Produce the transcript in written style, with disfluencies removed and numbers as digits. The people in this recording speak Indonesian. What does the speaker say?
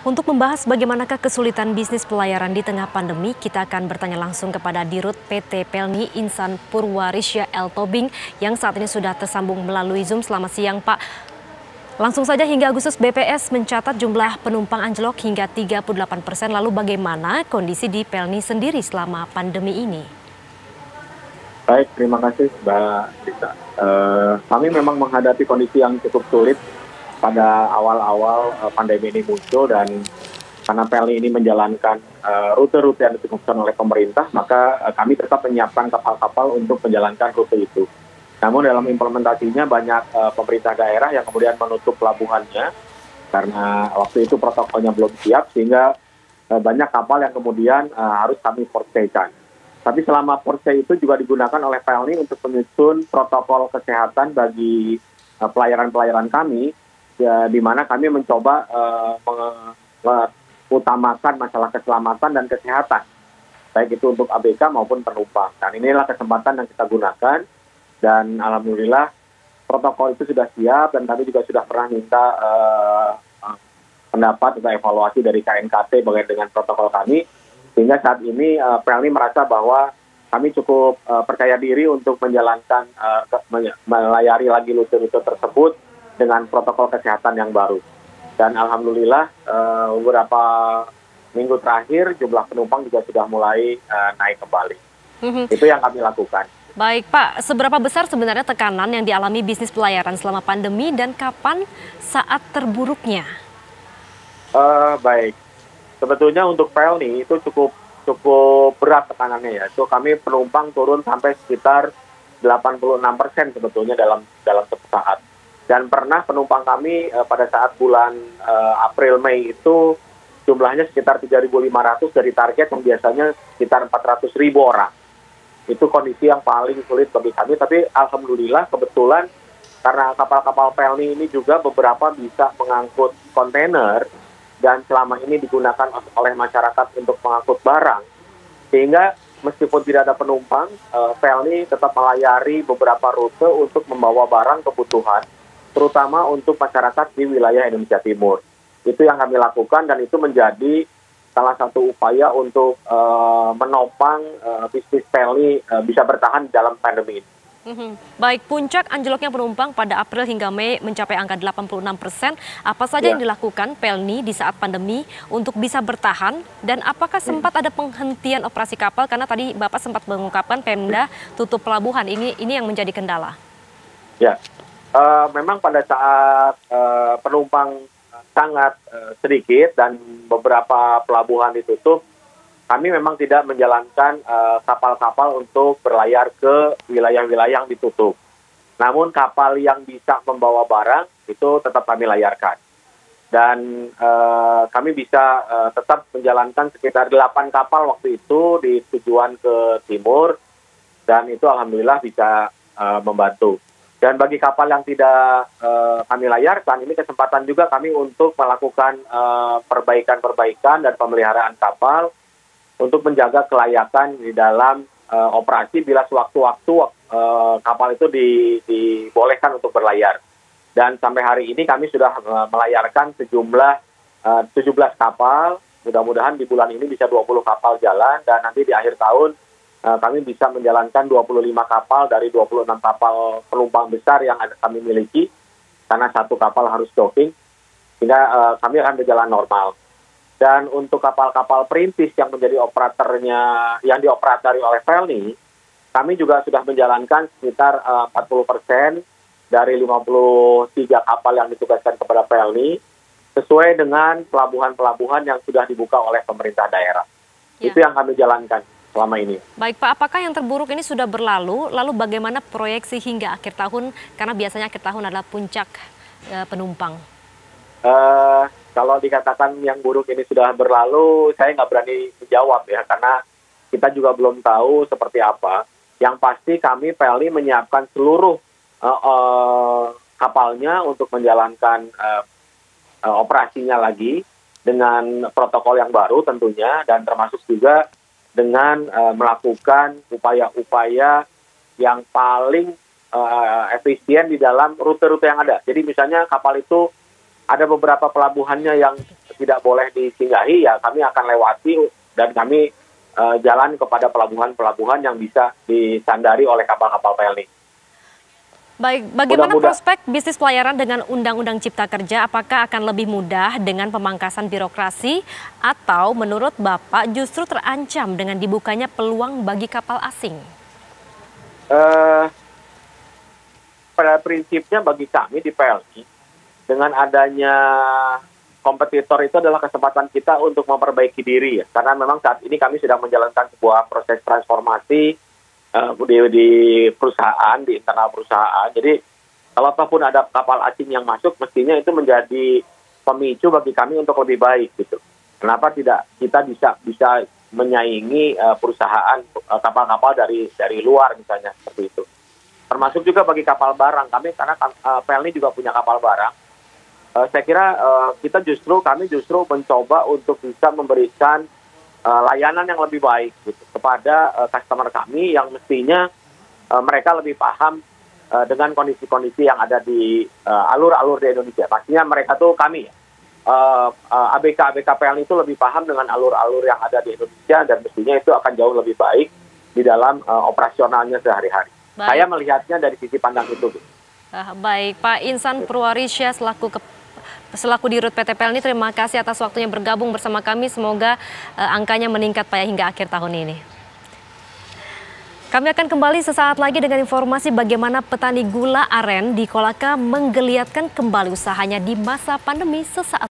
Untuk membahas bagaimanakah kesulitan bisnis pelayaran di tengah pandemi, kita akan bertanya langsung kepada Dirut PT Pelni Insan Purwarisya L. Tobing yang saat ini sudah tersambung melalui Zoom. Selamat siang, Pak. Langsung saja, hingga Agustus BPS mencatat jumlah penumpang anjlok hingga 38%. Lalu bagaimana kondisi di Pelni sendiri selama pandemi ini? Baik, terima kasih Mbak Lisa. Kami memang menghadapi kondisi yang cukup sulit pada awal-awal pandemi ini muncul, dan karena Pelni ini menjalankan rute-rute yang ditentukan oleh pemerintah, maka kami tetap menyiapkan kapal-kapal untuk menjalankan rute itu. Namun dalam implementasinya banyak pemerintah daerah yang kemudian menutup pelabuhannya karena waktu itu protokolnya belum siap, sehingga banyak kapal yang kemudian harus kami port stay-kan. Tapi selama port stay itu juga digunakan oleh Pelni untuk menyusun protokol kesehatan bagi pelayaran-pelayaran kami, ya, di mana kami mencoba mengutamakan masalah keselamatan dan kesehatan, baik itu untuk ABK maupun penumpang. Dan inilah kesempatan yang kita gunakan, dan alhamdulillah protokol itu sudah siap, dan kami juga sudah pernah minta pendapat atau evaluasi dari KNKT berkaitan dengan protokol kami, sehingga saat ini Pelni merasa bahwa kami cukup percaya diri untuk menjalankan, melayari lagi rute-rute tersebut dengan protokol kesehatan yang baru. Dan alhamdulillah beberapa minggu terakhir jumlah penumpang juga sudah mulai naik kembali. Itu yang kami lakukan. Baik Pak, seberapa besar sebenarnya tekanan yang dialami bisnis pelayaran selama pandemi dan kapan saat terburuknya? Baik, sebetulnya untuk Pelni itu cukup berat tekanannya, ya. Itu kami penumpang turun sampai sekitar 86% sebetulnya dalam satu saat. Dan pernah penumpang kami pada saat bulan April Mei itu jumlahnya sekitar 3.500 dari target yang biasanya sekitar 400.000 orang. Itu kondisi yang paling sulit bagi kami, tapi alhamdulillah kebetulan karena kapal-kapal Pelni ini juga beberapa bisa mengangkut kontainer dan selama ini digunakan oleh masyarakat untuk mengangkut barang, sehingga meskipun tidak ada penumpang, Pelni tetap melayari beberapa rute untuk membawa barang kebutuhan, terutama untuk masyarakat di wilayah Indonesia Timur. Itu yang kami lakukan, dan itu menjadi salah satu upaya untuk menopang bisnis Pelni bisa bertahan dalam pandemi ini. Baik, puncak anjloknya penumpang pada April hingga Mei mencapai angka 86%. Apa saja yang dilakukan Pelni di saat pandemi untuk bisa bertahan? Dan apakah sempat ada penghentian operasi kapal? Karena tadi Bapak sempat mengungkapkan Pemda tutup pelabuhan. Ini yang menjadi kendala. Ya, memang pada saat penumpang sangat sedikit dan beberapa pelabuhan ditutup, kami memang tidak menjalankan kapal-kapal untuk berlayar ke wilayah-wilayah yang ditutup. Namun kapal yang bisa membawa barang itu tetap kami layarkan. Dan kami bisa tetap menjalankan sekitar 8 kapal waktu itu di tujuan ke timur, dan itu alhamdulillah bisa membantu. Dan bagi kapal yang tidak kami layarkan, ini kesempatan juga kami untuk melakukan perbaikan-perbaikan dan pemeliharaan kapal untuk menjaga kelayakan di dalam operasi bila sewaktu-waktu kapal itu dibolehkan untuk berlayar. Dan sampai hari ini kami sudah melayarkan sejumlah 17 kapal, mudah-mudahan di bulan ini bisa 20 kapal jalan, dan nanti di akhir tahun kami bisa menjalankan 25 kapal dari 26 kapal penumpang besar yang kami miliki, karena satu kapal harus docking, sehingga kami akan berjalan normal. Dan untuk kapal-kapal perintis yang menjadi operatornya, yang dioperatori oleh Pelni, kami juga sudah menjalankan sekitar 40% dari 53 kapal yang ditugaskan kepada Pelni, sesuai dengan pelabuhan-pelabuhan yang sudah dibuka oleh pemerintah daerah. Ya. Itu yang kami jalankan selama ini. Baik Pak, apakah yang terburuk ini sudah berlalu? Lalu bagaimana proyeksi hingga akhir tahun? Karena biasanya akhir tahun adalah puncak penumpang. Kalau dikatakan yang buruk ini sudah berlalu, saya nggak berani menjawab, ya, karena kita juga belum tahu seperti apa. Yang pasti kami Pelni menyiapkan seluruh kapalnya untuk menjalankan operasinya lagi dengan protokol yang baru tentunya, dan termasuk juga dengan melakukan upaya-upaya yang paling efisien di dalam rute-rute yang ada. Jadi misalnya kapal itu ada beberapa pelabuhannya yang tidak boleh disinggahi, ya kami akan lewati dan kami jalan kepada pelabuhan-pelabuhan yang bisa disandari oleh kapal-kapal PLN. Baik, bagaimana prospek bisnis pelayaran dengan Undang-Undang Cipta Kerja? Apakah akan lebih mudah dengan pemangkasan birokrasi atau menurut Bapak justru terancam dengan dibukanya peluang bagi kapal asing? Pada prinsipnya bagi kami di PLN, dengan adanya kompetitor itu adalah kesempatan kita untuk memperbaiki diri, ya. Karena memang saat ini kami sedang menjalankan sebuah proses transformasi di perusahaan, di internal perusahaan. Jadi kalau apapun ada kapal asing yang masuk, mestinya itu menjadi pemicu bagi kami untuk lebih baik gitu. Kenapa tidak kita bisa menyaingi perusahaan kapal-kapal dari luar misalnya seperti itu. Termasuk juga bagi kapal barang kami, karena PLN juga punya kapal barang. Saya kira kami justru mencoba untuk bisa memberikan layanan yang lebih baik gitu, kepada customer kami yang mestinya mereka lebih paham dengan kondisi-kondisi yang ada di alur-alur di Indonesia. Pastinya mereka tuh kami, ABK PLN itu lebih paham dengan alur-alur yang ada di Indonesia, dan mestinya itu akan jauh lebih baik di dalam operasionalnya sehari-hari. Saya melihatnya dari sisi pandang itu. Baik, Pak Insan Purwarisya selaku Dirut PT PLN, terima kasih atas waktunya bergabung bersama kami. Semoga angkanya meningkat Pak hingga akhir tahun ini. Kami akan kembali sesaat lagi dengan informasi bagaimana petani gula aren di Kolaka menggeliatkan kembali usahanya di masa pandemi sesaat.